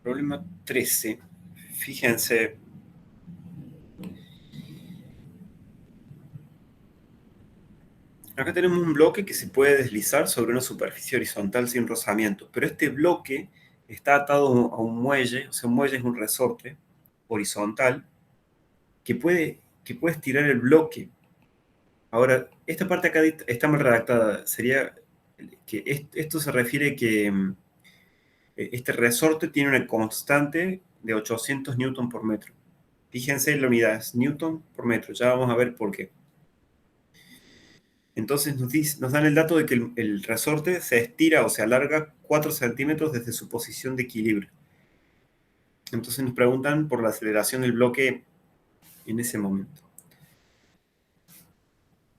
Problema 13. Fíjense. Acá tenemos un bloque que se puede deslizar sobre una superficie horizontal sin rozamiento, pero este bloque está atado a un muelle, o sea, un muelle es un resorte horizontal que puede estirar el bloque. Ahora, esta parte acá está mal redactada. Sería que esto se refiere que este resorte tiene una constante de 800 newton por metro. Fíjense en la unidad, es newton por metro. Ya vamos a ver por qué. Entonces nos dan el dato de que el resorte se estira o se alarga 4 centímetros desde su posición de equilibrio. Entonces nos preguntan por la aceleración del bloque en ese momento.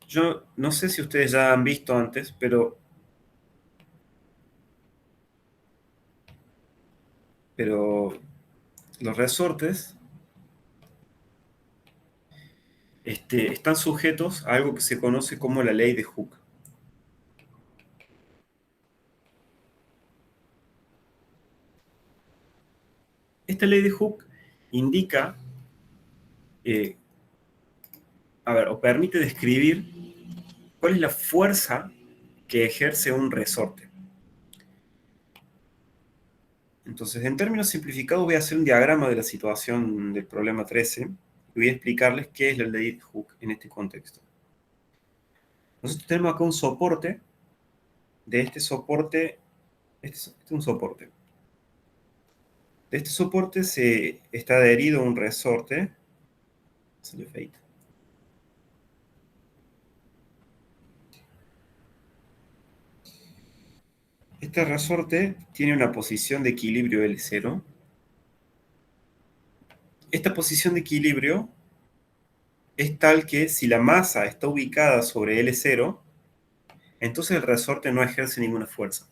Yo no sé si ustedes ya han visto antes, pero los resortes están sujetos a algo que se conoce como la ley de Hooke. Esta ley de Hooke indica, o permite describir cuál es la fuerza que ejerce un resorte. Entonces, en términos simplificados, voy a hacer un diagrama de la situación del problema 13 y voy a explicarles qué es la ley de Hooke en este contexto. Nosotros tenemos acá un soporte. De este soporte, este es un soporte. De este soporte se está adherido un resorte. Salió feito. Este resorte tiene una posición de equilibrio L0. Esta posición de equilibrio es tal que si la masa está ubicada sobre L0, entonces el resorte no ejerce ninguna fuerza.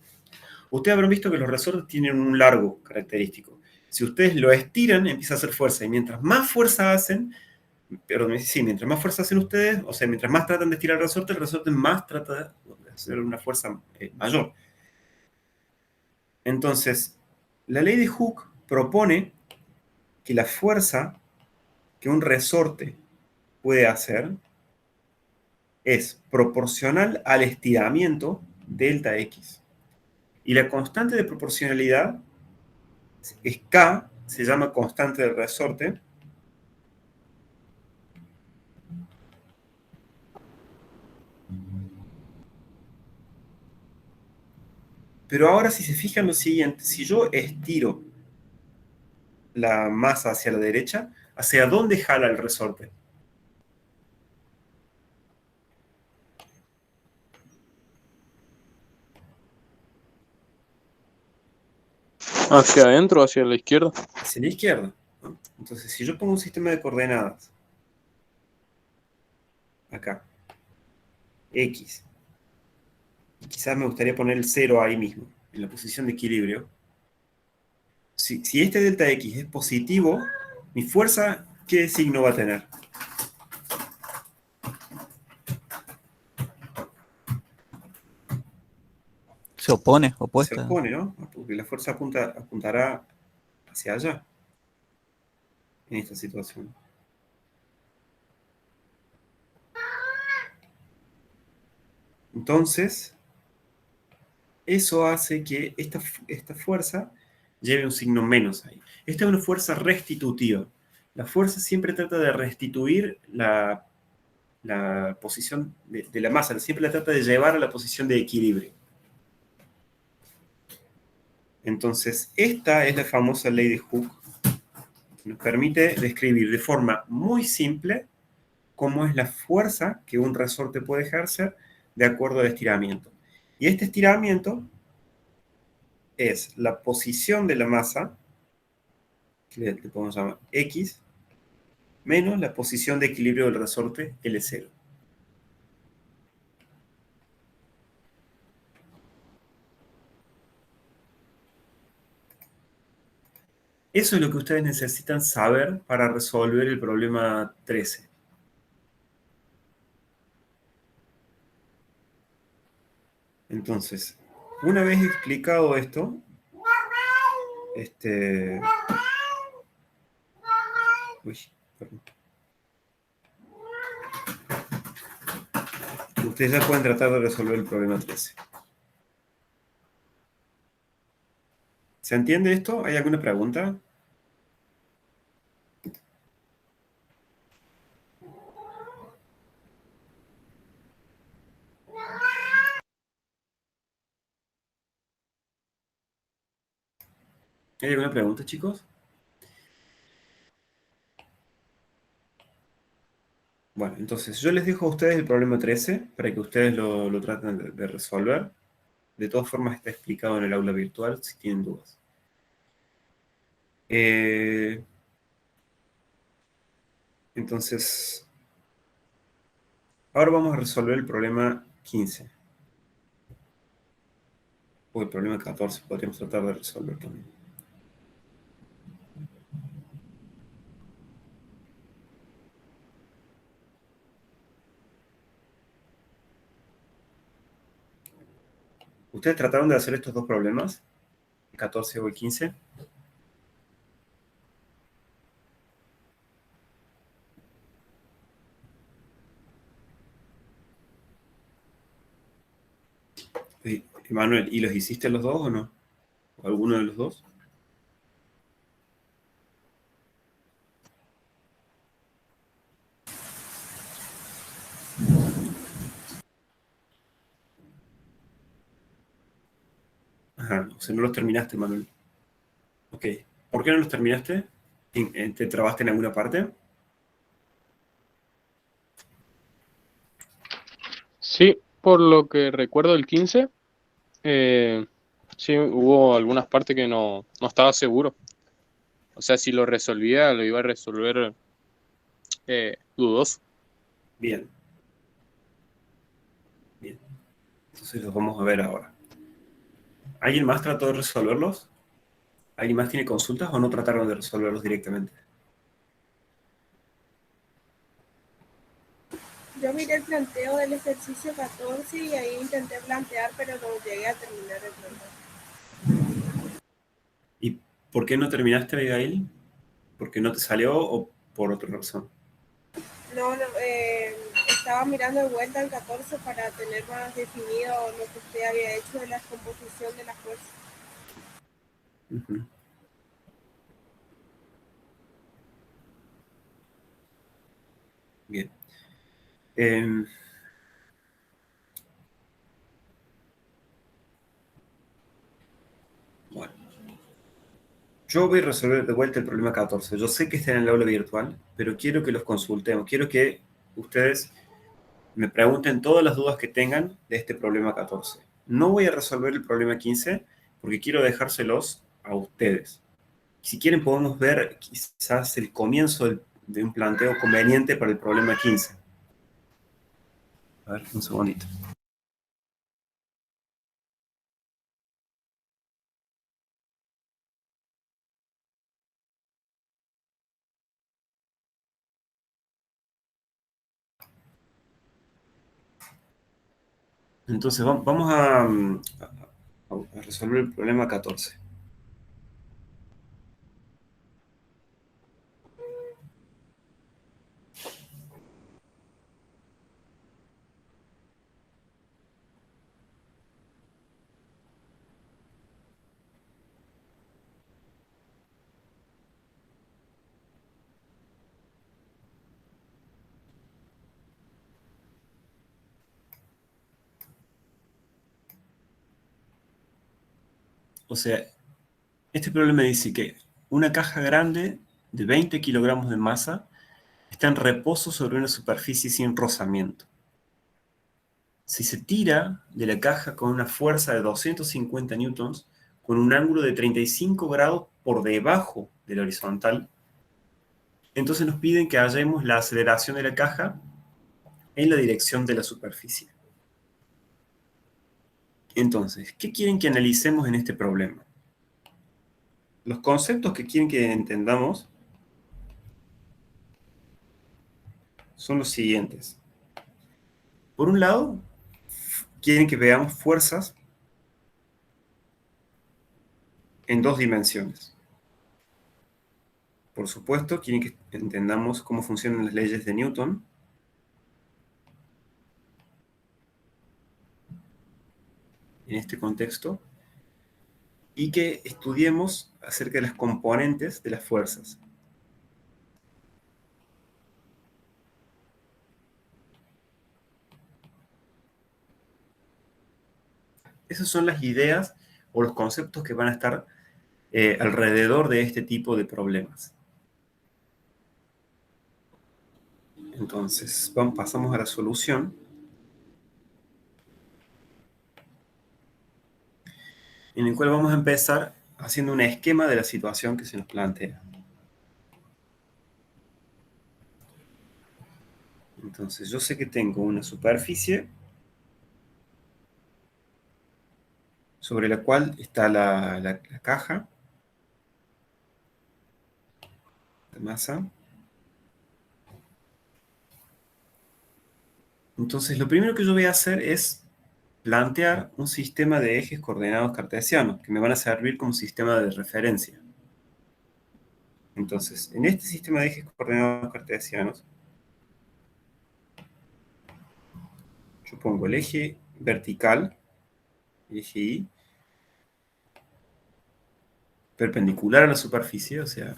Ustedes habrán visto que los resortes tienen un largo característico. Si ustedes lo estiran, empieza a hacer fuerza. Y mientras más fuerza hacen, mientras más fuerza hacen ustedes, o sea, mientras más tratan de estirar el resorte más trata de hacer una fuerza mayor. Entonces, la ley de Hooke propone que la fuerza que un resorte puede hacer es proporcional al estiramiento delta X. Y la constante de proporcionalidad es K, se llama constante del resorte. Pero ahora si se fijan lo siguiente, si yo estiro la masa hacia la derecha, ¿hacia dónde jala el resorte? Hacia adentro, hacia la izquierda. Hacia la izquierda, ¿no? Entonces, si yo pongo un sistema de coordenadas, acá, X, y quizás me gustaría poner el 0 ahí mismo, en la posición de equilibrio, si este delta X es positivo, mi fuerza, ¿qué signo va a tener? Se opone, Se opuesta. opone, ¿no? Porque la fuerza apuntará hacia allá, en esta situación. Entonces, eso hace que esta fuerza lleve un signo menos ahí. Esta es una fuerza restitutiva. La fuerza siempre trata de restituir la posición de la masa, siempre la trata de llevar a la posición de equilibrio. Entonces, esta es la famosa ley de Hooke, que nos permite describir de forma muy simple cómo es la fuerza que un resorte puede ejercer de acuerdo al estiramiento. Y este estiramiento es la posición de la masa, que le podemos llamar X, menos la posición de equilibrio del resorte L0. Eso es lo que ustedes necesitan saber para resolver el problema 13. Entonces, una vez explicado esto, Uy, perdón. Ustedes ya pueden tratar de resolver el problema 13. ¿Se entiende esto? ¿Hay alguna pregunta? ¿Hay alguna pregunta, chicos? Bueno, entonces yo les dejo a ustedes el problema 13 para que ustedes lo traten de resolver. De todas formas está explicado en el aula virtual si tienen dudas. Entonces, ahora vamos a resolver el problema 15. O el problema 14, podríamos tratar de resolver también. ¿Ustedes trataron de hacer estos dos problemas? ¿El 14 o el 15? Manuel, ¿y los hiciste los dos o no? ¿O alguno de los dos? Ajá, o sea, no los terminaste, Manuel. Ok. ¿Por qué no los terminaste? ¿Te trabaste en alguna parte? Sí, por lo que recuerdo el 15, sí, hubo algunas partes que no estaba seguro. O sea, si lo resolvía, lo iba a resolver dudoso. Bien. Bien. Entonces los vamos a ver ahora. ¿Alguien más trató de resolverlos? ¿Alguien más tiene consultas o no trataron de resolverlos directamente? Yo miré el planteo del ejercicio 14 y ahí intenté plantear, pero no llegué a terminar el problema. ¿Y por qué no terminaste, Abigail? ¿Porque no te salió o por otra razón? No, estaba mirando de vuelta el 14 para tener más definido lo que usted había hecho de la composición de las fuerzas. Ujú. Bien. Bueno. Yo voy a resolver de vuelta el problema 14. Yo sé que está en el aula virtual, pero quiero que los consultemos. Quiero que ustedes me pregunten todas las dudas que tengan de este problema 14. No voy a resolver el problema 15 porque quiero dejárselos a ustedes. Si quieren podemos ver quizás el comienzo de un planteo conveniente para el problema 15. A ver, un segundito. Entonces vamos a resolver el problema 14. O sea, este problema dice que una caja grande de 20 kilogramos de masa está en reposo sobre una superficie sin rozamiento. Si se tira de la caja con una fuerza de 250 newtons, con un ángulo de 35 grados por debajo de la horizontal, entonces nos piden que hallemos la aceleración de la caja en la dirección de la superficie. Entonces, ¿qué quieren que analicemos en este problema? Los conceptos que quieren que entendamos son los siguientes. Por un lado, quieren que veamos fuerzas en 2 dimensiones. Por supuesto, quieren que entendamos cómo funcionan las leyes de Newton. En este contexto. Y que estudiemos acerca de las componentes de las fuerzas. Esas son las ideas o los conceptos que van a estar alrededor de este tipo de problemas. Entonces, pasamos a la solución. En el cual vamos a empezar haciendo un esquema de la situación que se nos plantea. Entonces, yo sé que tengo una superficie sobre la cual está la caja de masa. Entonces, lo primero que yo voy a hacer es plantear un sistema de ejes coordenados cartesianos, que me van a servir como sistema de referencia. Entonces, en este sistema de ejes coordenados cartesianos, yo pongo el eje vertical, el eje Y, perpendicular a la superficie, o sea,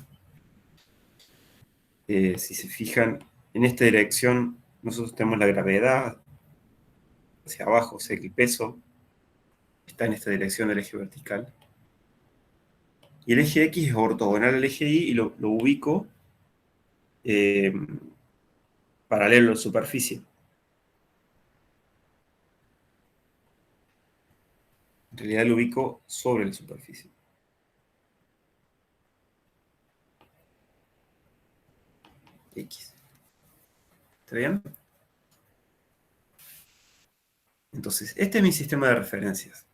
si se fijan, en esta dirección nosotros tenemos la gravedad hacia abajo, o sea que el peso está en esta dirección del eje vertical. Y el eje X es ortogonal al eje Y y lo ubico paralelo a la superficie. En realidad lo ubico sobre la superficie. X. ¿Está bien? Entonces, este es mi sistema de referencias.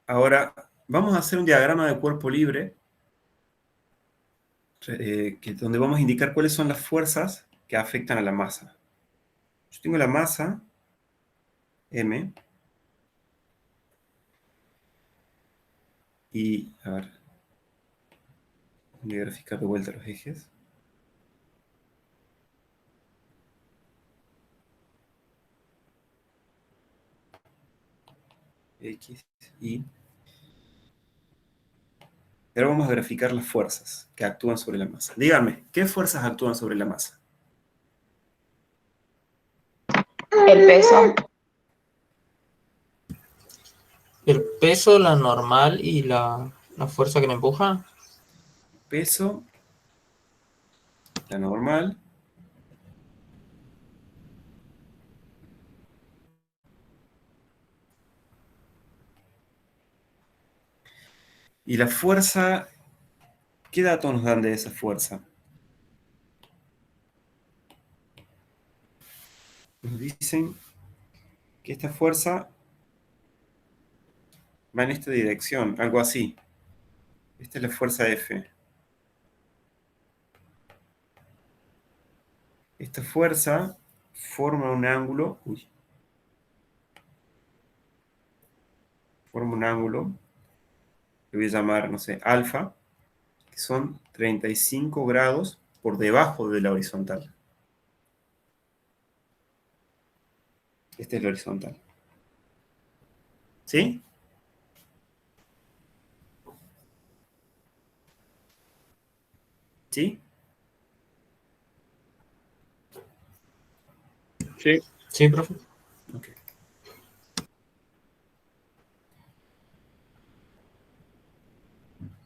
Ahora, vamos a hacer un diagrama de cuerpo libre, donde vamos a indicar cuáles son las fuerzas que afectan a la masa. Yo tengo la masa, M, y, a ver, voy a graficar de vuelta los ejes. X, Y. Y ahora vamos a graficar las fuerzas que actúan sobre la masa. Díganme, ¿qué fuerzas actúan sobre la masa? El peso. El peso, la normal y la fuerza que le empuja. Peso, la normal, y la fuerza, ¿qué datos nos dan de esa fuerza? Nos dicen que esta fuerza va en esta dirección, algo así. Esta es la fuerza F. Esta fuerza forma un ángulo, forma un ángulo, que voy a llamar, no sé, alfa, que son 35 grados por debajo de la horizontal. Esta es la horizontal. ¿Sí? ¿Sí? Sí, Sí, profe. Ok.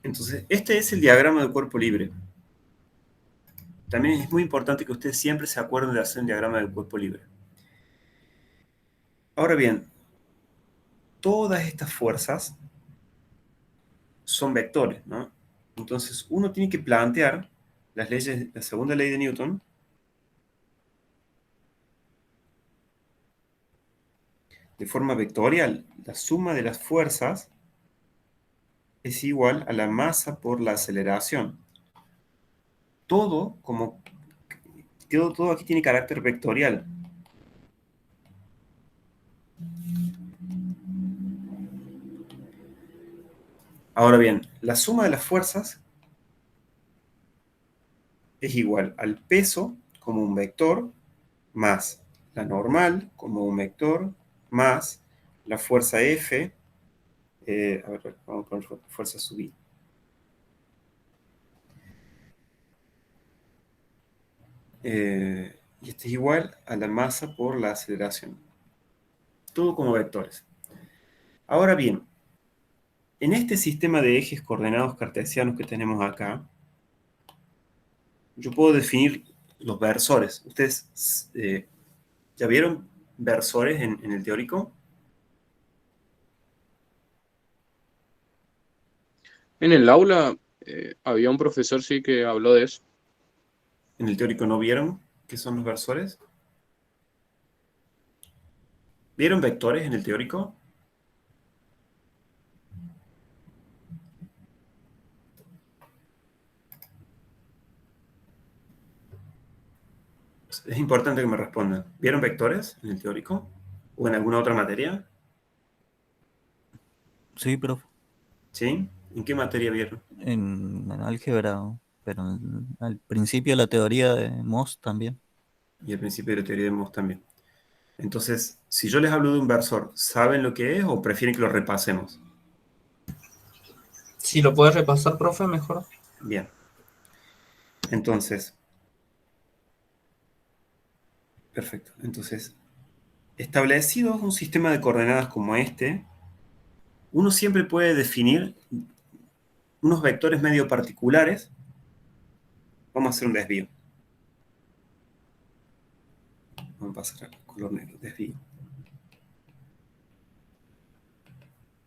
Entonces, este es el diagrama de cuerpo libre. También es muy importante que ustedes siempre se acuerden de hacer un diagrama del cuerpo libre. Ahora bien, todas estas fuerzas son vectores, ¿no? Entonces, uno tiene que plantear las leyes, la segunda ley de Newton, de forma vectorial. La suma de las fuerzas es igual a la masa por la aceleración. Todo aquí tiene carácter vectorial. Ahora bien, la suma de las fuerzas es igual al peso como un vector más la normal como un vector más la fuerza F. A ver, vamos a poner fuerza sub I. Y este es igual a la masa por la aceleración. Todo como vectores. Ahora bien, en este sistema de ejes coordenados cartesianos que tenemos acá, yo puedo definir los versores. ¿Ustedes ya vieron versores en el teórico? En el aula había un profesor, sí, que habló de eso. ¿En el teórico no vieron qué son los versores? ¿Vieron vectores en el teórico? Es importante que me respondan. ¿Vieron vectores en el teórico? ¿O en alguna otra materia? Sí, profe, ¿Sí? ¿En qué materia vieron? en álgebra, pero al principio la teoría de Moss también. Y al principio de la teoría de Moss también. Entonces, si yo les hablo de un versor, ¿saben lo que es o prefieren que lo repasemos? Si lo puedes repasar, profe, mejor. Bien. Entonces, perfecto. Entonces, establecido un sistema de coordenadas como este, uno siempre puede definir unos vectores medio particulares. Vamos a hacer un desvío. Vamos a pasar al color negro. Desvío.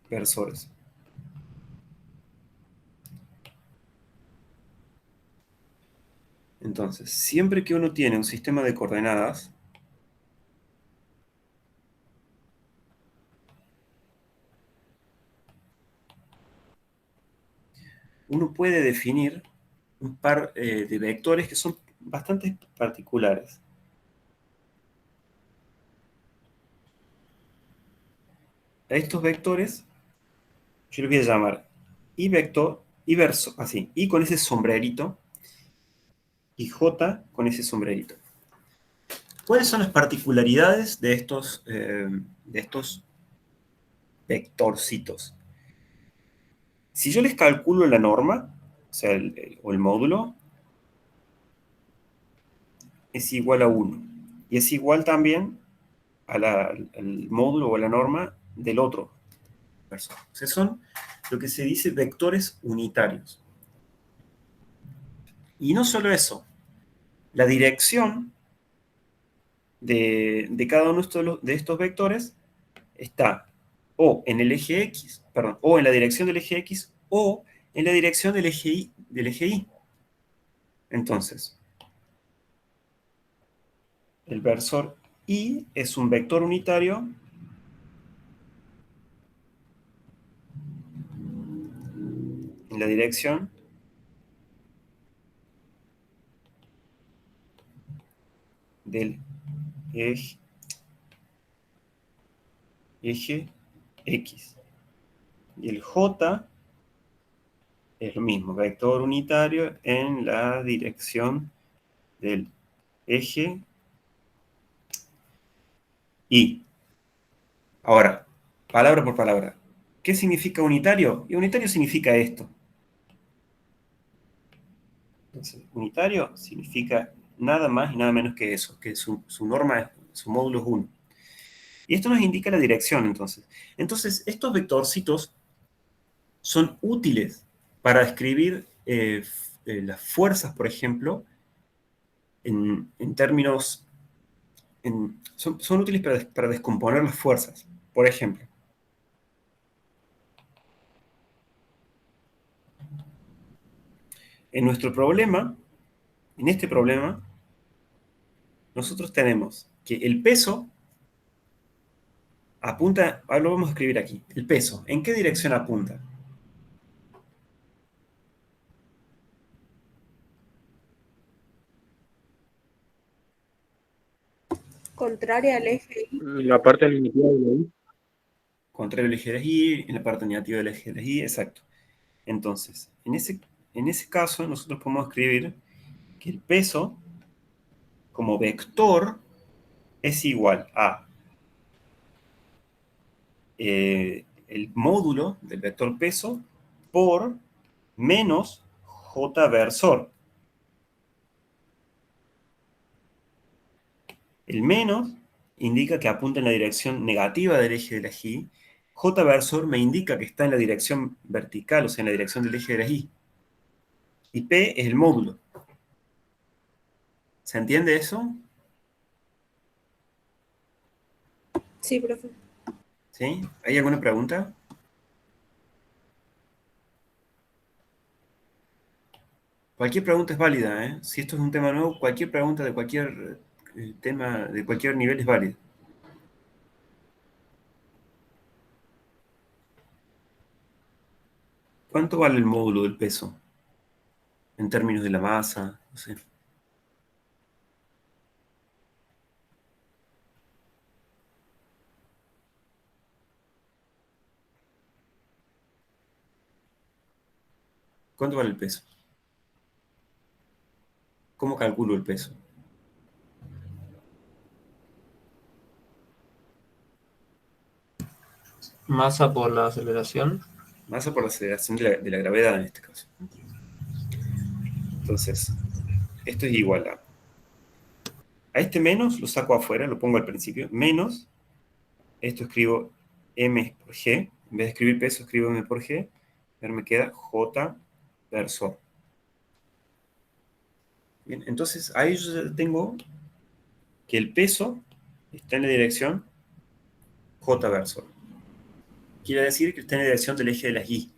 Versores. Entonces, siempre que uno tiene un sistema de coordenadas, uno puede definir un par de vectores que son bastante particulares. A estos vectores yo les voy a llamar I vector, I verso, así, I con ese sombrerito y J con ese sombrerito. ¿Cuáles son las particularidades de estos vectorcitos? Si yo les calculo la norma, o sea, o el módulo, es igual a 1. Y es igual también al módulo o a la norma del otro versor. O sea, son lo que se dice vectores unitarios. Y no solo eso, la dirección de cada uno de estos vectores está o en el eje X, perdón, o en la dirección del eje X o en la dirección del eje Y. Entonces, el versor Y es un vector unitario en la dirección del eje X. Y el J es lo mismo, vector unitario en la dirección del eje Y. Ahora, palabra por palabra. ¿Qué significa unitario? Y unitario significa esto. Entonces, unitario significa nada más y nada menos que eso, que su norma, su módulo es 1. Y esto nos indica la dirección, entonces. Entonces, estos vectorcitos son útiles para describir las fuerzas, por ejemplo, en términos... son útiles para descomponer las fuerzas. Por ejemplo, en nuestro problema, en este problema, nosotros tenemos que el peso apunta, ahora lo vamos a escribir aquí, el peso, ¿en qué dirección apunta? Contraria al eje Y. La parte negativa de la I. Contrario al eje de Y, en la parte negativa del eje de Y, exacto. Entonces, en ese caso, nosotros podemos escribir que el peso como vector es igual a el módulo del vector peso por menos J versor. El menos indica que apunta en la dirección negativa del eje de la Y. J versor me indica que está en la dirección vertical, o sea, en la dirección del eje de la Y. Y P es el módulo. ¿Se entiende eso? Sí, profe. ¿Sí? ¿Hay alguna pregunta? Cualquier pregunta es válida, ¿eh? Si esto es un tema nuevo, cualquier pregunta de cualquier tema, de cualquier nivel es válida. ¿Cuánto vale el módulo del peso? En términos de la masa, no sé. ¿Cuánto vale el peso? ¿Cómo calculo el peso? Masa por la aceleración. Masa por la aceleración de la gravedad en este caso. Entonces, esto es igual a este menos, lo saco afuera, lo pongo al principio, menos, esto escribo m por g, en vez de escribir peso escribo m por g, y ahora me queda j versor. Bien, entonces ahí yo ya tengo que el peso está en la dirección j versor. Quiere decir que está en la dirección del eje de las y,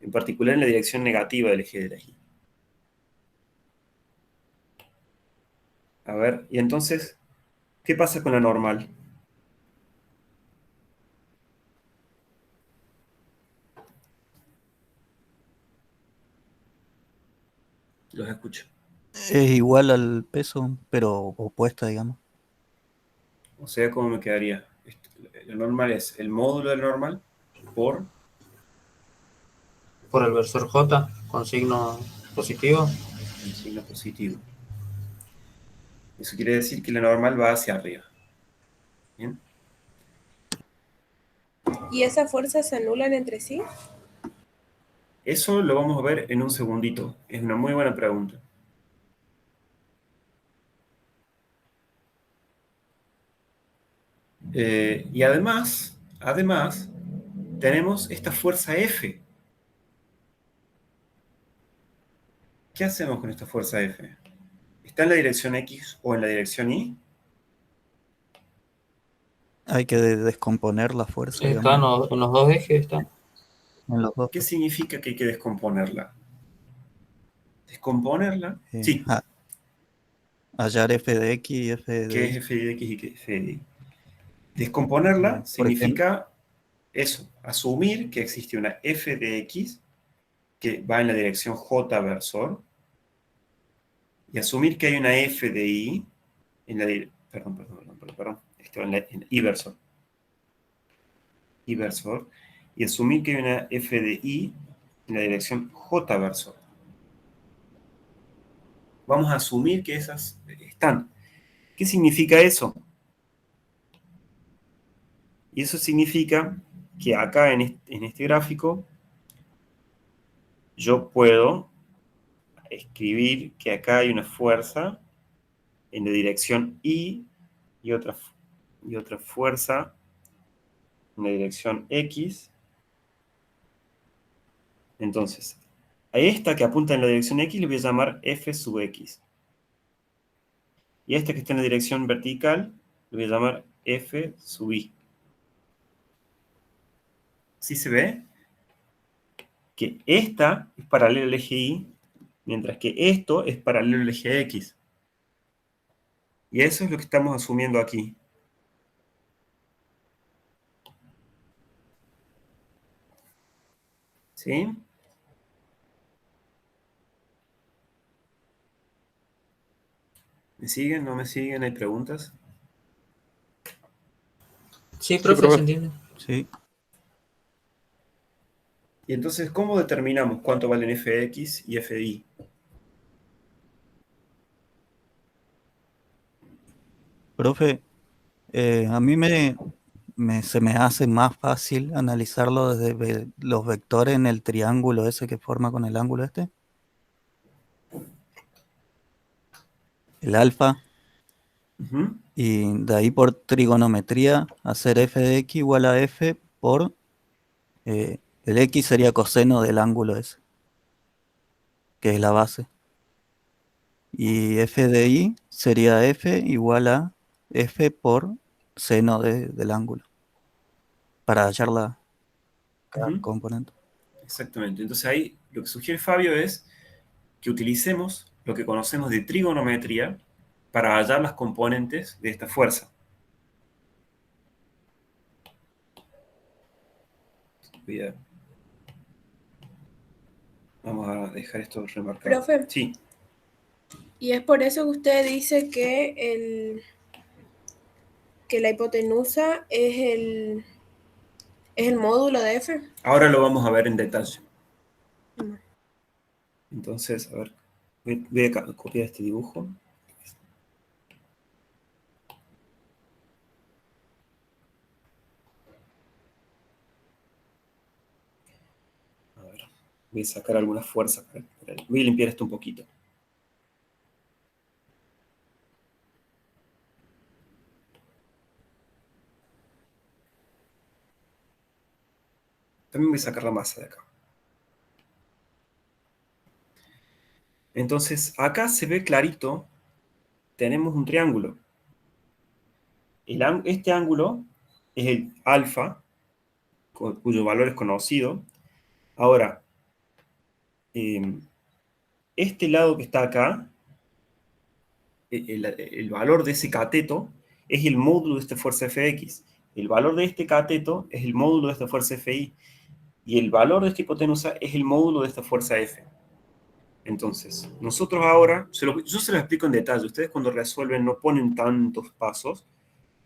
en particular en la dirección negativa del eje de las y. A ver, y entonces, ¿qué pasa con la normal? Los escucho. Es igual al peso, pero opuesta, digamos. O sea, ¿cómo me quedaría? Lo normal es el módulo del normal por Por el versor J con signo positivo. un signo positivo. Eso quiere decir que la normal va hacia arriba. ¿Bien? ¿Y esas fuerzas se anulan entre sí? Eso lo vamos a ver en un segundito. Es una muy buena pregunta. Y además, tenemos esta fuerza F. ¿Qué hacemos con esta fuerza F? ¿Está en la dirección X o en la dirección Y? Hay que descomponer la fuerza, Está digamos, en los dos ejes, está. en los dos. ¿Qué significa que hay que descomponerla? Descomponerla, sí. Hallar f de x y f ¿Qué de es y. f de X y qué es f de Y? Descomponerla Por ejemplo, significa eso, asumir que existe una f de X que va en la dirección J versor y asumir que hay una f de Y en la perdón, esto en Y versor. Y versor. Y asumir que hay una f de Y en la dirección J versor. Vamos a asumir que esas están. ¿Qué significa eso? Y eso significa que acá en este gráfico yo puedo escribir que acá hay una fuerza en la dirección Y y otra fuerza en la dirección X. Entonces, a esta que apunta en la dirección X le voy a llamar F sub X. Y a esta que está en la dirección vertical le voy a llamar F sub Y. ¿Sí se ve? Que esta es paralela al eje Y, mientras que esto es paralelo al eje X. Y eso es lo que estamos asumiendo aquí. ¿Sí? ¿Me siguen? ¿No me siguen? ¿Hay preguntas? Sí, Sí, profe, se profe. entiende. sí. Y entonces, ¿cómo determinamos cuánto valen f de x y f de y? Profe, a mí se me hace más fácil analizarlo desde los vectores en el triángulo ese que forma con el ángulo este. El alfa. Ujú. Y de ahí por trigonometría hacer f de x igual a f por el x sería coseno del ángulo ese, que es la base. Y f de y sería f igual a f por seno del ángulo, para hallar cada Ujú. componente. Exactamente. Entonces ahí lo que sugiere Fabio es que utilicemos lo que conocemos de trigonometría para hallar las componentes de esta fuerza. Voy Vamos a dejar esto remarcado. Profe, Sí, y es por eso que usted dice que la hipotenusa es el módulo de f. ahora lo vamos a ver en detalle. Mm. Entonces, a ver, voy a copiar este dibujo. A ver, voy a sacar algunas fuerzas. Voy a limpiar esto un poquito. También voy a sacar la masa de acá. Entonces, acá se ve clarito, tenemos un triángulo. Este ángulo es el alfa, cuyo valor es conocido. Ahora, eh, este lado que está acá, el valor de ese cateto es el módulo de esta fuerza Fx. El valor de este cateto es el módulo de esta fuerza Fi. Y el valor de esta hipotenusa es el módulo de esta fuerza F. Entonces, nosotros ahora, yo se lo explico en detalle. Ustedes cuando resuelven no ponen tantos pasos,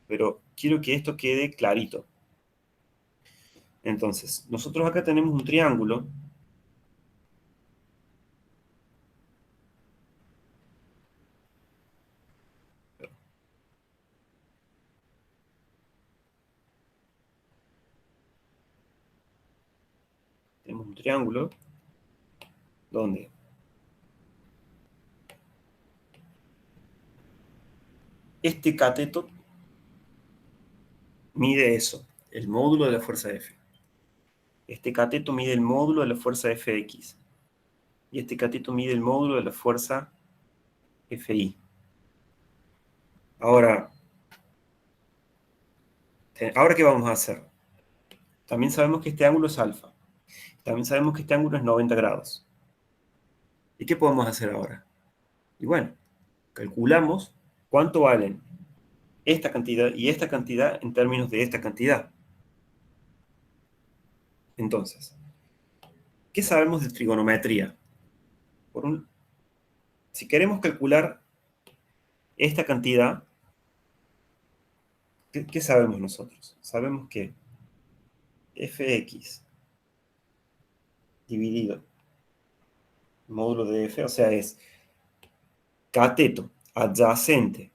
pero quiero que esto quede clarito. Entonces, nosotros acá tenemos un triángulo. Tenemos un triángulo donde este cateto mide eso, el módulo de la fuerza F. Este cateto mide el módulo de la fuerza Fx. Y este cateto mide el módulo de la fuerza Fi. Ahora, ¿ahora qué vamos a hacer? También sabemos que este ángulo es alfa. También sabemos que este ángulo es 90 grados. ¿Y qué podemos hacer ahora? Y bueno, calculamos cuánto valen esta cantidad y esta cantidad en términos de esta cantidad. Entonces, ¿qué sabemos de trigonometría? Si queremos calcular esta cantidad, ¿qué sabemos nosotros? Sabemos que fx dividido módulo de f, o sea, es cateto adyacente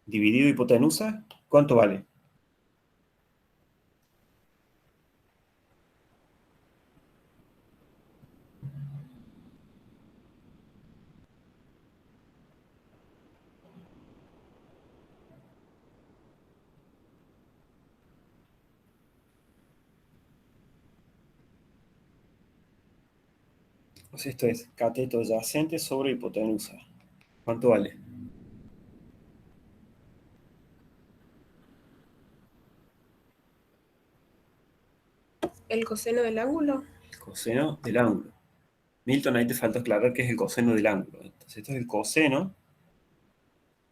dividido hipotenusa, ¿cuánto vale? Pues esto es cateto adyacente sobre hipotenusa. ¿Cuánto vale? El coseno del ángulo. El coseno del ángulo. Milton, ahí te falta aclarar qué es el coseno del ángulo. Entonces, esto es el coseno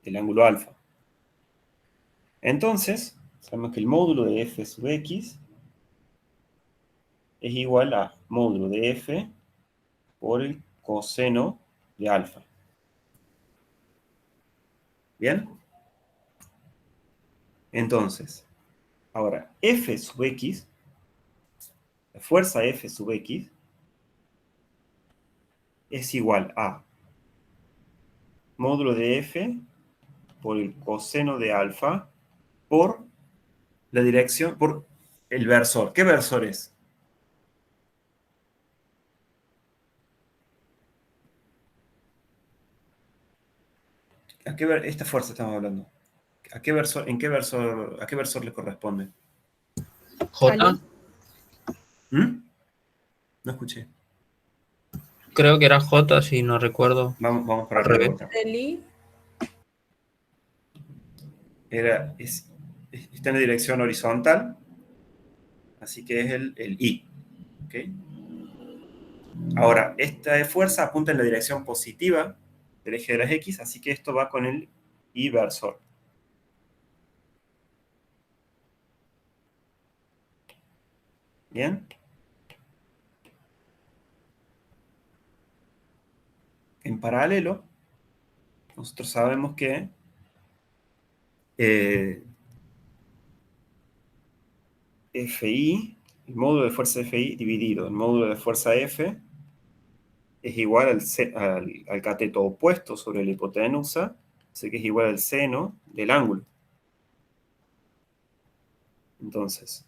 del ángulo alfa. Entonces, sabemos que el módulo de f sub x es igual a módulo de f por el coseno de alfa. ¿Bien? Entonces, ahora, f sub x, la fuerza f sub x, es igual a módulo de f por el coseno de alfa por la dirección, por el versor. ¿Qué versor es? Esta fuerza estamos hablando. ¿A qué versor, a qué versor le corresponde? J, Ali. ¿Mm? No escuché. creo que era J, si no recuerdo. Vamos para Al arriba de revés. vuelta. El I. Está en la dirección horizontal, así que es el I. ¿Ok? Ahora, esta fuerza apunta en la dirección positiva del eje de las X, así que esto va con el I versor. ¿Bien? En paralelo, nosotros sabemos que FI, el módulo de fuerza FI dividido el módulo de fuerza F es igual al cateto opuesto sobre la hipotenusa, así que es igual al seno del ángulo. Entonces,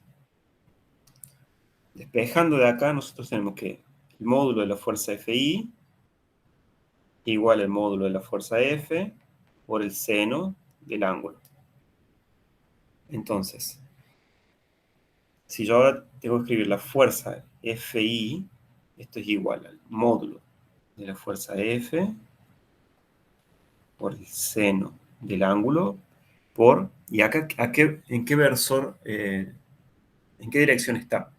despejando de acá, nosotros tenemos que el módulo de la fuerza FI igual al módulo de la fuerza F por el seno del ángulo. Entonces, si yo ahora tengo que escribir la fuerza FI, esto es igual al módulo de la fuerza F por el seno del ángulo por, y acá, ¿en qué versor, en qué dirección está?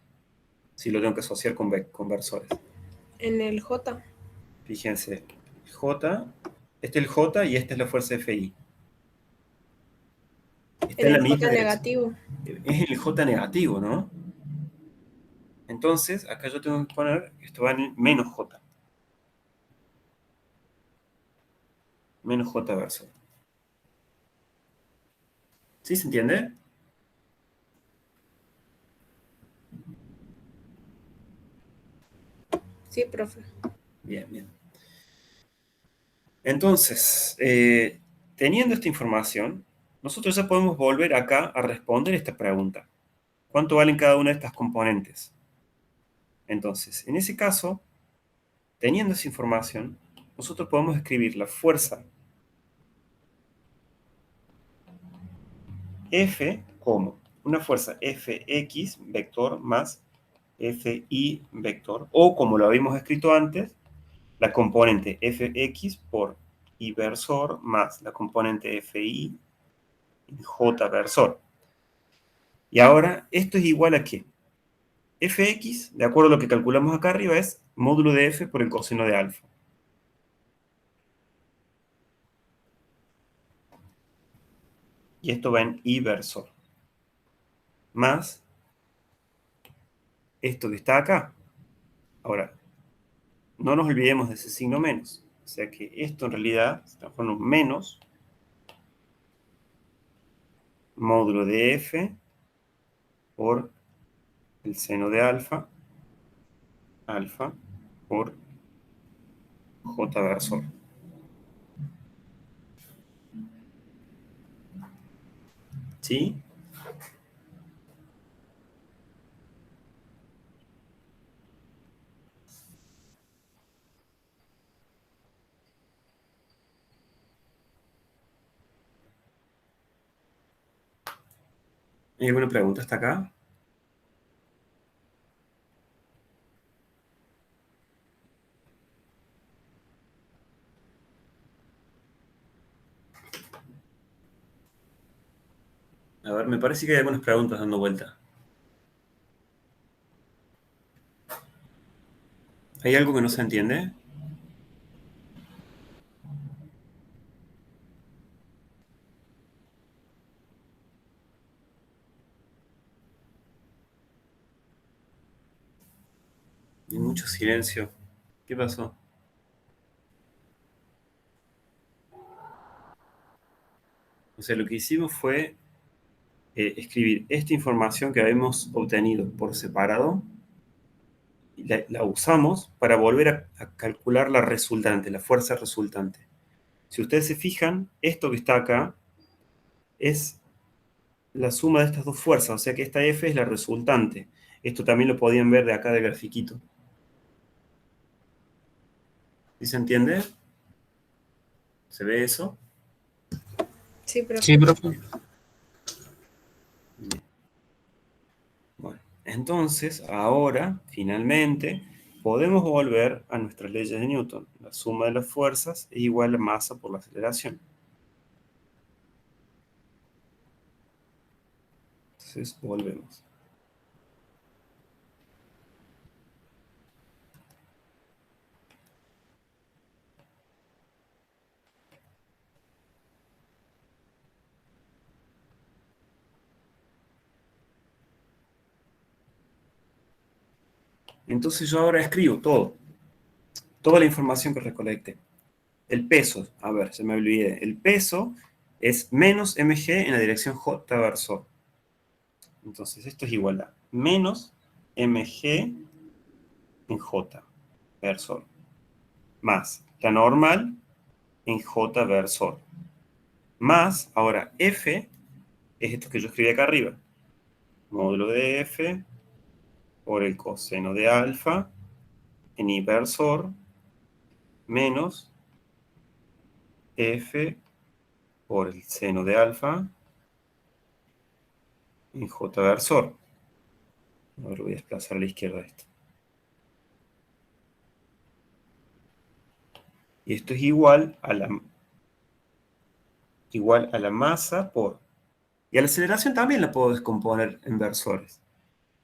Si lo tengo que asociar con versores. En el J. Fíjense, J, este es el J y esta es la fuerza FI. Está En en el la misma J dirección. negativo. Es el J negativo, ¿no? Entonces, acá yo tengo que poner, esto va en el menos J. Menos J versor. ¿Sí se entiende? Sí, profe. Bien, bien. Entonces, teniendo esta información, nosotros ya podemos volver acá a responder esta pregunta. ¿Cuánto valen cada una de estas componentes? Entonces, en ese caso, teniendo esa información, nosotros podemos escribir la fuerza F como una fuerza Fx vector más Fi vector, o como lo habíamos escrito antes, la componente Fx por I versor más la componente Fi J versor. Y ahora, ¿esto es igual a qué? Fx, de acuerdo a lo que calculamos acá arriba, es módulo de f por el coseno de alfa. Y esto va en I versor. Más esto que está acá. Ahora, no nos olvidemos de ese signo menos. O sea que esto en realidad se transforma en un menos módulo de f por el seno de alfa, alfa por j versor. ¿Sí? ¿Hay alguna pregunta hasta acá? A ver, me parece que hay algunas preguntas dando vuelta. ¿Hay algo que no se entiende? Hay mucho silencio. ¿Qué pasó? O sea, lo que hicimos fue escribir esta información que habíamos obtenido por separado la usamos para volver a calcular la resultante, la fuerza resultante. Si ustedes se fijan, esto que está acá es la suma de estas dos fuerzas, o sea que esta F es la resultante. Esto también lo podían ver de acá del grafiquito. ¿Sí se entiende? ¿Se ve eso? Sí, profe. Sí, profe. Bien. Bueno, entonces, ahora, finalmente, podemos volver a nuestras leyes de Newton. La suma de las fuerzas es igual a masa por la aceleración. Entonces, volvemos. Entonces yo ahora escribo toda la información que recolecté. El peso, a ver, se me olvidé. El peso es menos mg en la dirección j versor. Entonces esto es igual a menos mg en j versor, más la normal en j versor, más, ahora, f es esto que yo escribí acá arriba. Módulo de f por el coseno de alfa en I versor menos f por el seno de alfa en j versor. Ahora voy a desplazar a la izquierda esto. Y esto es igual a la masa por... Y a la aceleración también la puedo descomponer en versores.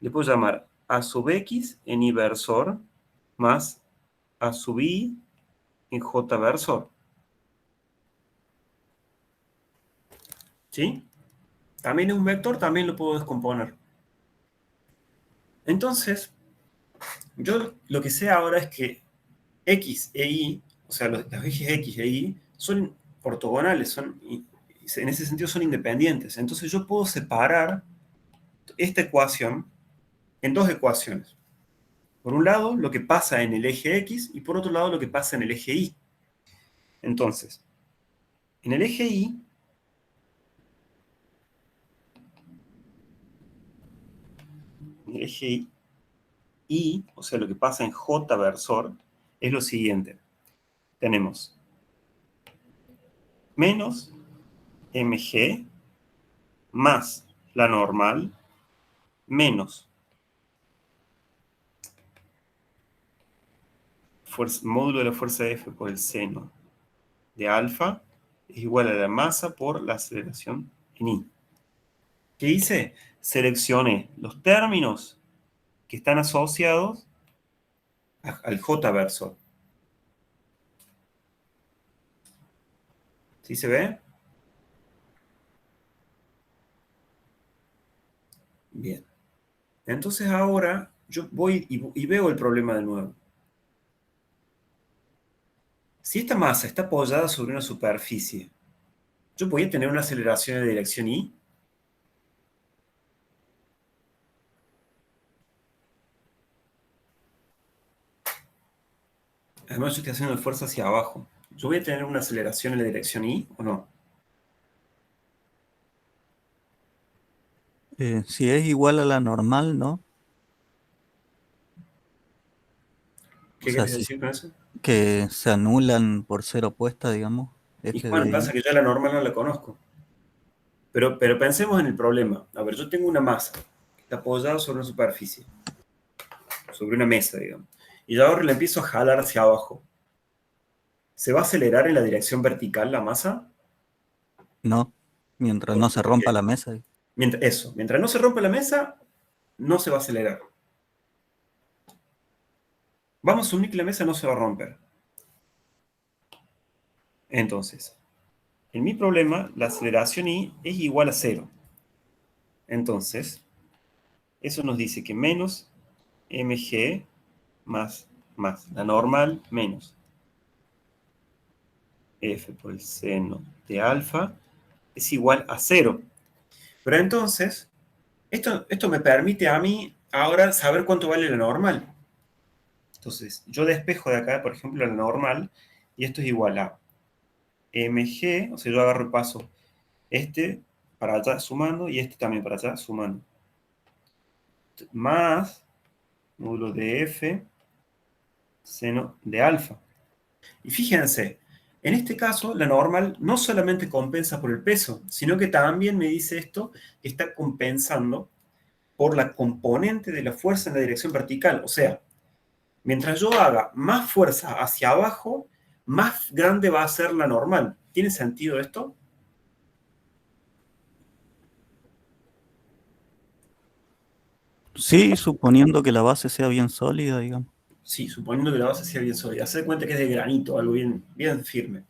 Le puedo llamar a sub x en I versor más a sub i en j versor. ¿Sí? También es un vector, también lo puedo descomponer. Entonces, yo lo que sé ahora es que x e y, o sea, los ejes x e y, son ortogonales, en ese sentido son independientes. Entonces yo puedo separar esta ecuación en dos ecuaciones. Por un lado, lo que pasa en el eje x, y por otro lado, lo que pasa en el eje y. Entonces, en el eje y, o sea, lo que pasa en j versor, es lo siguiente. Tenemos menos mg más la normal menos módulo de la fuerza F por el seno de alfa es igual a la masa por la aceleración en I. ¿Qué hice? Seleccioné los términos que están asociados al J versor. ¿Sí se ve? Bien. Entonces ahora yo voy y veo el problema de nuevo. Si esta masa está apoyada sobre una superficie, ¿yo voy a tener una aceleración en dirección I? Además yo estoy haciendo fuerza hacia abajo. ¿Yo voy a tener una aceleración en la dirección I o no? Si es igual a la normal, ¿no? ¿Qué O sea, querés sí, decir con eso? que se anulan por ser opuesta, digamos. Y F Juan, de pasa I. que yo la normal no la conozco. Pero pensemos en el problema. A ver, yo tengo una masa que está apoyada sobre una superficie, sobre una mesa, digamos. Y yo ahora la empiezo a jalar hacia abajo. ¿Se va a acelerar en la dirección vertical la masa? No, mientras no ¿Por, se por rompa qué? la mesa. Mientras no se rompa la mesa, no se va a acelerar. Vamos a asumir que la mesa no se va a romper. Entonces, en mi problema, la aceleración I es igual a 0. Entonces, eso nos dice que menos mg más la normal menos f por el seno de alfa es igual a 0. Pero entonces, esto me permite a mí ahora saber cuánto vale la normal. Entonces, yo despejo de acá, por ejemplo, la normal, y esto es igual a mg, o sea, yo agarro el paso este para allá sumando, y este también para allá sumando. Más módulo de f seno de alfa. Y fíjense, en este caso, la normal no solamente compensa por el peso, sino que también me dice esto, que está compensando por la componente de la fuerza en la dirección vertical. O sea, mientras yo haga más fuerza hacia abajo, más grande va a ser la normal. ¿Tiene sentido esto? Sí, suponiendo que la base sea bien sólida, digamos. Sí, suponiendo que la base sea bien sólida. Se da cuenta que es de granito, algo bien, bien firme.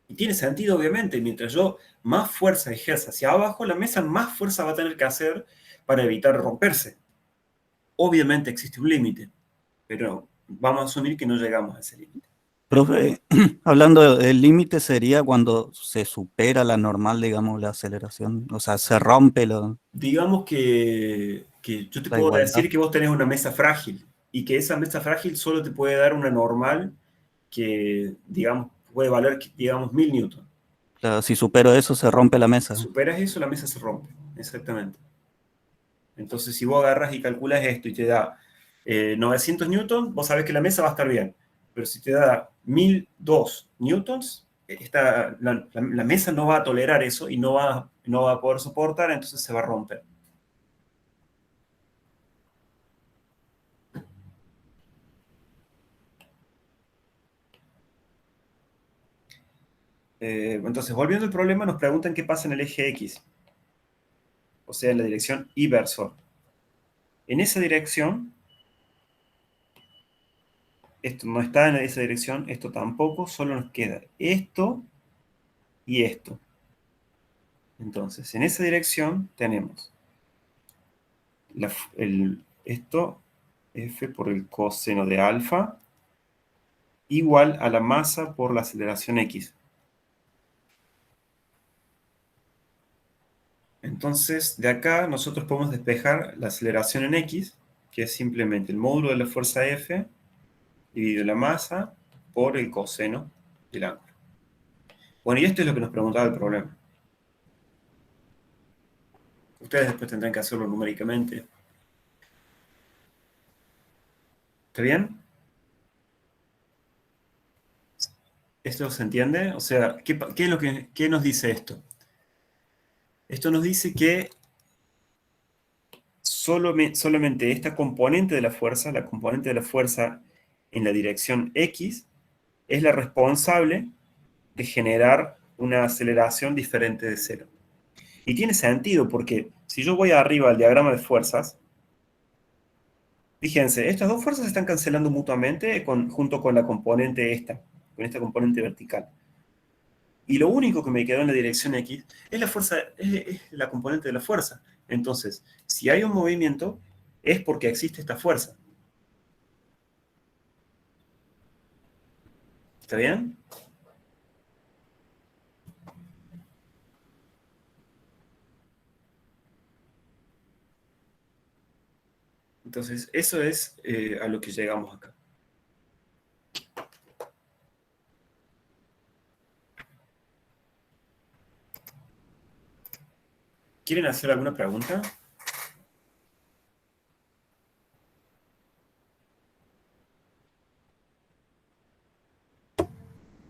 Y tiene sentido, obviamente, mientras yo más fuerza ejerza hacia abajo, la mesa más fuerza va a tener que hacer para evitar romperse. Obviamente existe un límite, pero vamos a asumir que no llegamos a ese límite. Profe, hablando del límite sería cuando se supera la normal, digamos, la aceleración. O sea, se rompe Digamos que yo te la puedo igualdad. decir que vos tenés una mesa frágil y que esa mesa frágil solo te puede dar una normal que, digamos, puede valer, digamos, 1000 newton. O sea, si supero eso, se rompe la Si mesa. superas eso, la mesa se rompe. Exactamente. Entonces, si vos agarras y calculas esto y te da 900 newtons, vos sabés que la mesa va a estar bien. Pero si te da 1002 newtons, la mesa no va a tolerar eso y no va a poder soportar, entonces se va a romper. Entonces, volviendo al problema, nos preguntan qué pasa en el eje X, o sea, en la dirección inversor. En esa dirección, esto no está en esa dirección, esto tampoco, solo nos queda esto y esto. Entonces, en esa dirección tenemos esto, f por el coseno de alfa, igual a la masa por la aceleración x. Entonces, de acá nosotros podemos despejar la aceleración en x, que es simplemente el módulo de la fuerza F dividido la masa por el coseno del ángulo. Bueno, y esto es lo que nos preguntaba el problema. Ustedes después tendrán que hacerlo numéricamente. ¿Está bien? ¿Esto se entiende? O sea, ¿qué es lo qué nos dice esto? Esto nos dice que solamente esta componente de la fuerza en la dirección X, es la responsable de generar una aceleración diferente de cero. Y tiene sentido porque si yo voy arriba al diagrama de fuerzas, fíjense, estas dos fuerzas se están cancelando mutuamente junto con la componente con esta componente vertical. Y lo único que me quedó en la dirección X es la fuerza, es la componente de la fuerza. Entonces, si hay un movimiento, es porque existe esta fuerza. ¿Está bien? Entonces, eso es a lo que llegamos acá. ¿Quieren hacer alguna pregunta?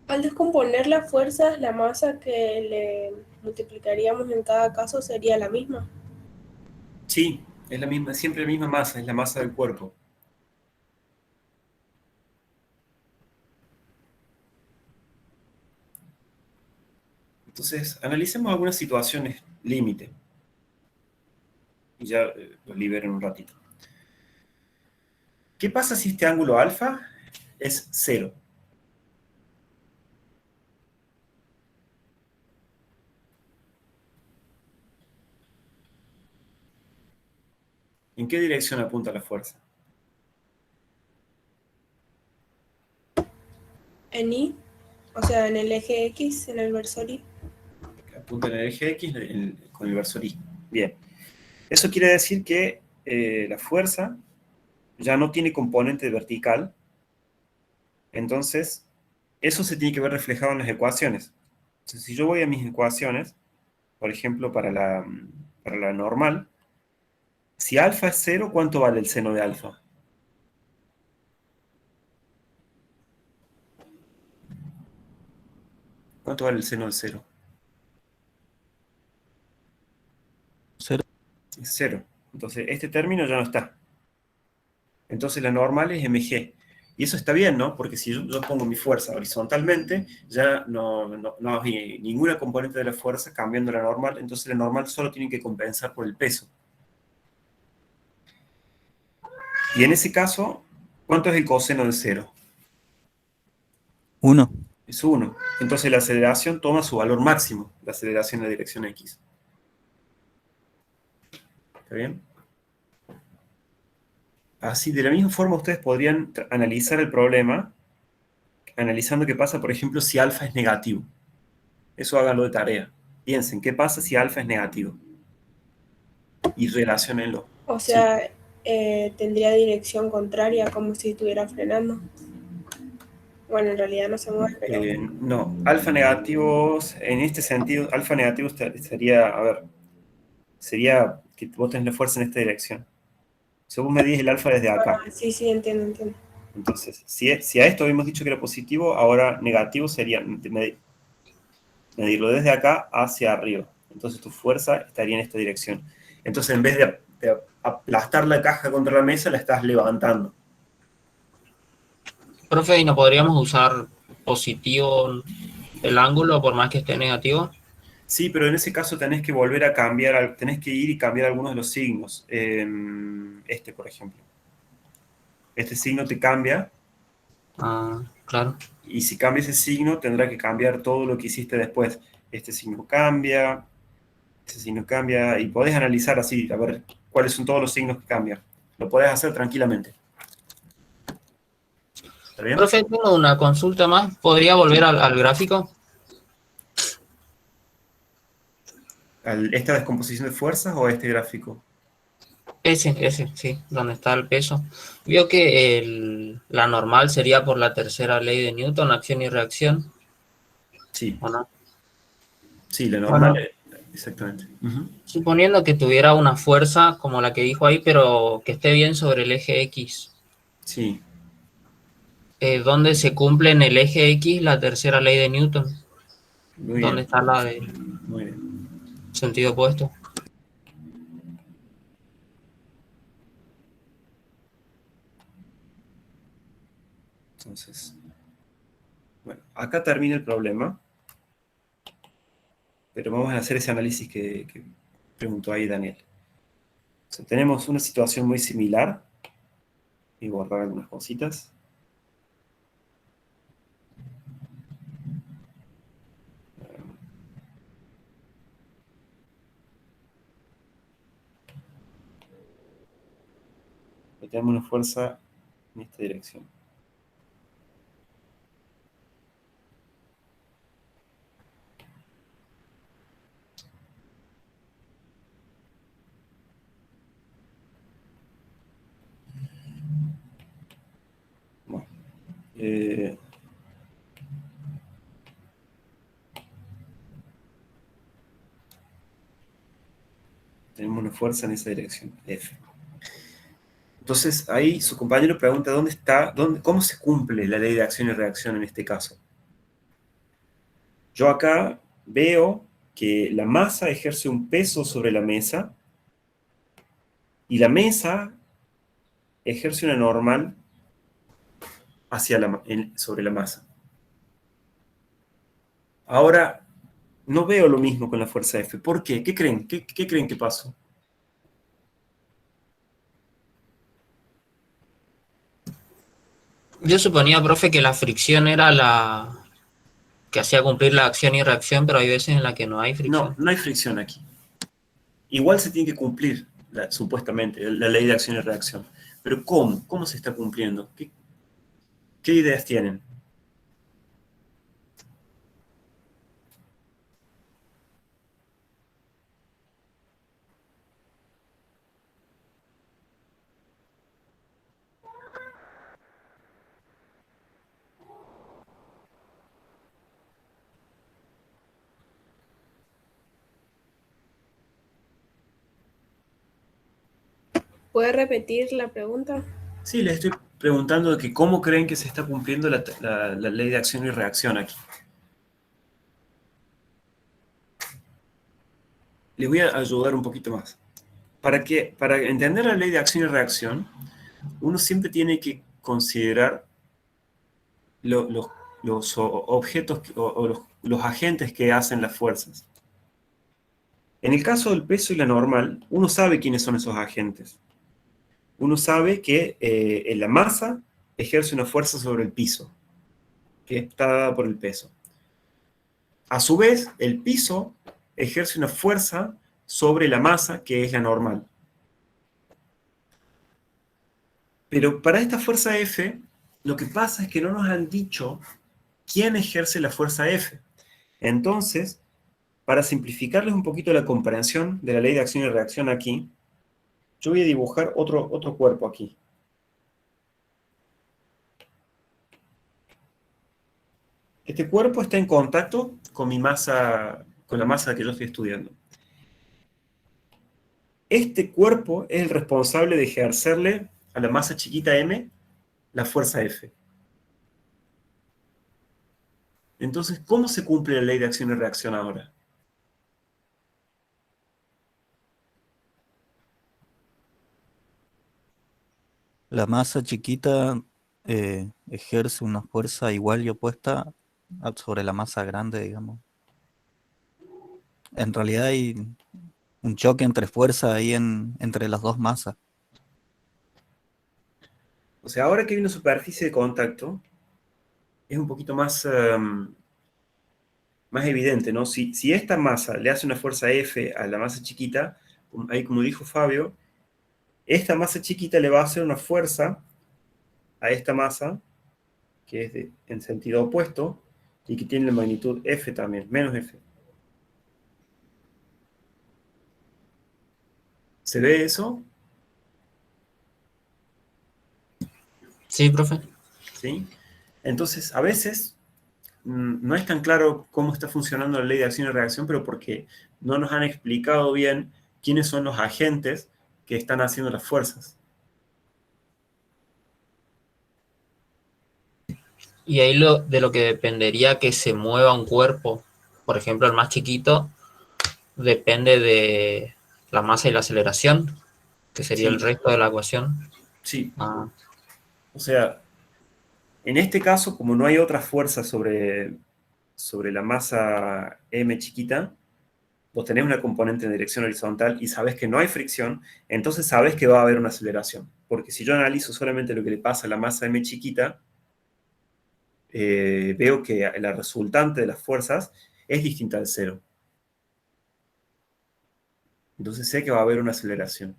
Al descomponer las fuerzas, la masa que le multiplicaríamos en cada caso sería la misma. Sí, es la misma, siempre la misma masa, es la masa del cuerpo. Entonces, analicemos algunas situaciones límite. Y ya los libero en un ratito. ¿Qué pasa si este ángulo alfa es 0? ¿En qué dirección apunta la fuerza? En Y, o sea, en el eje X, en el versor Y. Apunta en el eje X con el versor Y. Bien. Eso quiere decir que la fuerza ya no tiene componente vertical, entonces eso se tiene que ver reflejado en las ecuaciones. Entonces, si yo voy a mis ecuaciones, por ejemplo, para la normal, si alfa es 0, ¿cuánto vale el seno de alfa? ¿Cuánto vale el seno de 0? 0. Es 0. Entonces, este término ya no está. Entonces, la normal es mg. Y eso está bien, ¿no? Porque si yo pongo mi fuerza horizontalmente, ya no hay ninguna componente de la fuerza cambiando la normal, entonces la normal solo tiene que compensar por el peso. Y en ese caso, ¿cuánto es el coseno de 0? 1. Es 1. Entonces la aceleración toma su valor máximo, la aceleración en la dirección X. ¿Está bien? Así, de la misma forma, ustedes podrían analizar el problema analizando qué pasa, por ejemplo, si alfa es negativo. Eso háganlo de tarea. Piensen, ¿qué pasa si alfa es negativo? Y relaciónenlo. O Sí. sea, tendría dirección contraria, como si estuviera frenando. Bueno, en realidad no se mueve, pero No, alfa negativos, en este sentido, alfa negativo sería, a ver, sería que vos tenés la fuerza en esta dirección. Si vos medís el alfa desde acá. sí, entiendo. Entonces, si a esto habíamos dicho que era positivo, ahora negativo sería medirlo desde acá hacia arriba. Entonces tu fuerza estaría en esta dirección. Entonces, en vez de aplastar la caja contra la mesa, la estás levantando. Profe, ¿y no podríamos usar positivo el ángulo por más que esté negativo? Sí, pero en ese caso tenés que volver a cambiar, tenés que ir y cambiar algunos de los signos. Este, por ejemplo. Este signo te cambia, Ah, claro. y si cambia ese signo, tendrá que cambiar todo lo que hiciste después. Este signo cambia, ese signo cambia, y podés analizar así, a ver cuáles son todos los signos que cambian. Lo podés hacer tranquilamente. ¿Está bien? Profe, tengo una consulta más. ¿Podría volver al gráfico? ¿Esta descomposición de fuerzas o este gráfico? Ese, sí, donde está el peso. Vio que la normal sería por la tercera ley de Newton, acción y reacción, Sí, ¿o no? sí, la normal, Bueno, exactamente. Ujú. suponiendo que tuviera una fuerza como la que dijo ahí, pero que esté bien sobre el eje X, Sí, ¿dónde se cumple en el eje X la tercera ley de Newton? muy ¿Dónde bien, está la del muy bien. sentido opuesto? Entonces, bueno, acá termina el problema, pero vamos a hacer ese análisis que preguntó ahí Daniel. O sea, tenemos una situación muy similar, y borrar algunas cositas. Tenemos una fuerza en esta dirección. Bueno, tenemos una fuerza en esa dirección, F. Entonces ahí su compañero pregunta cómo se cumple la ley de acción y reacción en este caso. Yo acá veo que la masa ejerce un peso sobre la mesa y la mesa ejerce una normal sobre la masa. Ahora, no veo lo mismo con la fuerza F. ¿Por qué? ¿Qué creen? ¿Qué creen que pasó? Yo suponía, profe, que la fricción era la que hacía cumplir la acción y reacción, pero hay veces en la que no hay No, fricción. no hay fricción aquí. Igual se tiene que cumplir, supuestamente, la ley de acción y reacción. Pero ¿cómo? ¿Cómo se está cumpliendo? ¿Qué ideas tienen? ¿Puede repetir la pregunta? Sí, les estoy preguntando de que cómo creen que se está cumpliendo la ley de acción y reacción aquí. Les voy a ayudar un poquito más. Para entender la ley de acción y reacción, uno siempre tiene que considerar los objetos o los agentes que hacen las fuerzas. En el caso del peso y la normal, uno sabe quiénes son esos agentes. Uno sabe que la masa ejerce una fuerza sobre el piso, que está dada por el peso. A su vez, el piso ejerce una fuerza sobre la masa, que es la normal. Pero para esta fuerza F, lo que pasa es que no nos han dicho quién ejerce la fuerza F. Entonces, para simplificarles un poquito la comprensión de la ley de acción y reacción aquí, yo voy a dibujar otro cuerpo aquí. Este cuerpo está en contacto con mi masa, con la masa que yo estoy estudiando. Este cuerpo es el responsable de ejercerle a la masa chiquita m la fuerza F. Entonces, ¿cómo se cumple la ley de acción y reacción ahora? La masa chiquita ejerce una fuerza igual y opuesta sobre la masa grande, digamos. En realidad hay un choque entre fuerzas ahí entre las dos masas. O sea, ahora que hay una superficie de contacto, es un poquito más, más evidente, ¿no? Si esta masa le hace una fuerza F a la masa chiquita, ahí como dijo Fabio, esta masa chiquita le va a hacer una fuerza a esta masa, que es en sentido opuesto, y que tiene la magnitud F también, menos F. ¿Se ve eso? Sí, profe. ¿Sí? Entonces, a veces no es tan claro cómo está funcionando la ley de acción y reacción, pero porque no nos han explicado bien quiénes son los agentes que están haciendo las fuerzas. Y ahí de lo que dependería que se mueva un cuerpo, por ejemplo, el más chiquito, depende de la masa y la aceleración, que sería el Sí, resto de la ecuación. sí. Ah, O sea, en este caso, como no hay otra fuerza sobre la masa m chiquita, vos tenés una componente en dirección horizontal y sabés que no hay fricción, entonces sabés que va a haber una aceleración. Porque si yo analizo solamente lo que le pasa a la masa m chiquita, veo que la resultante de las fuerzas es distinta al cero. Entonces sé que va a haber una aceleración.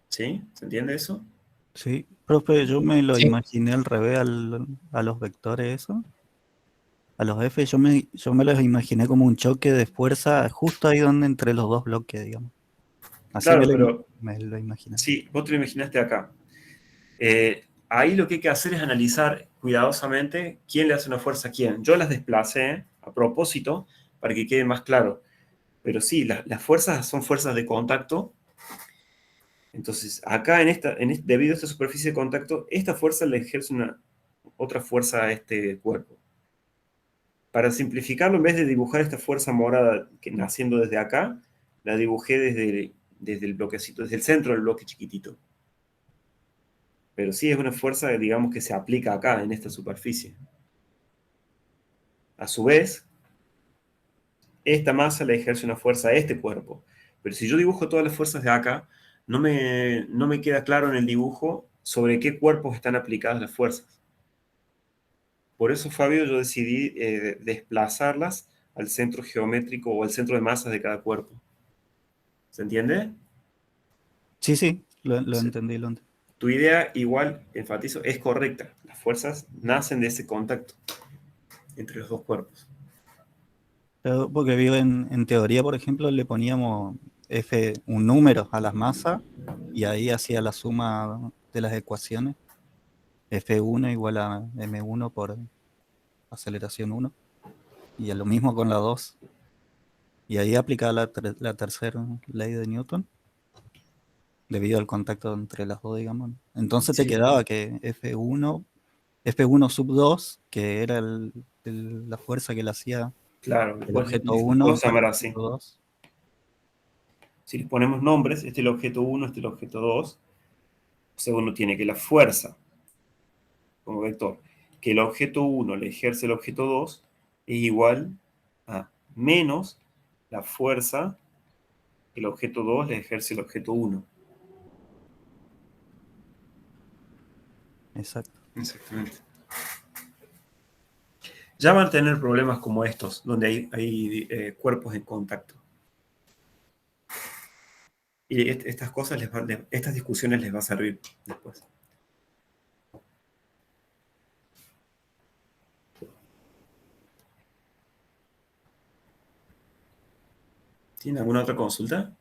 ¿Sí? ¿Se entiende eso? Sí, profe, yo me lo sí, imaginé al revés a los vectores eso. A los F yo me los imaginé como un choque de fuerza justo ahí donde entre los dos bloques, digamos. Así Claro, pero me lo imaginé. sí, vos te lo imaginaste acá. Ahí lo que hay que hacer es analizar cuidadosamente quién le hace una fuerza a quién. Yo las desplacé a propósito para que quede más claro. Pero sí, las fuerzas son fuerzas de contacto. Entonces, acá debido a esta superficie de contacto, esta fuerza le ejerce otra fuerza a este cuerpo. Para simplificarlo, en vez de dibujar esta fuerza morada que naciendo desde acá, la dibujé desde el bloquecito, desde el centro del bloque chiquitito. Pero sí es una fuerza, digamos, que se aplica acá, en esta superficie. A su vez, esta masa le ejerce una fuerza a este cuerpo. Pero si yo dibujo todas las fuerzas de acá, no me queda claro en el dibujo sobre qué cuerpos están aplicadas las fuerzas. Por eso, Fabio, yo decidí desplazarlas al centro geométrico o al centro de masas de cada cuerpo. ¿Se entiende? Sí, sí, lo Sí. entendí, lo entendí. Tu idea, igual, enfatizo, es correcta. Las fuerzas nacen de ese contacto entre los dos cuerpos. Pero porque vivo en teoría, por ejemplo, le poníamos F un número a las masas y ahí hacía la suma de las ecuaciones. F1 igual a M1 por aceleración 1. Y lo mismo con la 2. Y ahí aplicaba la tercera ley de Newton, debido al contacto entre las dos, digamos. Entonces te Sí. quedaba que F1 sub 2, que era la fuerza que le hacía Claro, el vos objeto lo 1 podés al llamar objeto así. 2. Si les ponemos nombres, este es el objeto 1, este es el objeto 2. O sea, uno tiene que la fuerza, como vector, que el objeto 1 le ejerce el objeto 2 es igual a menos la fuerza que el objeto 2 le ejerce el objeto 1. Exacto. Exactamente. Ya van a tener problemas como estos, donde hay cuerpos en contacto. Y estas cosas estas discusiones les va a servir después. ¿Tienen alguna otra consulta?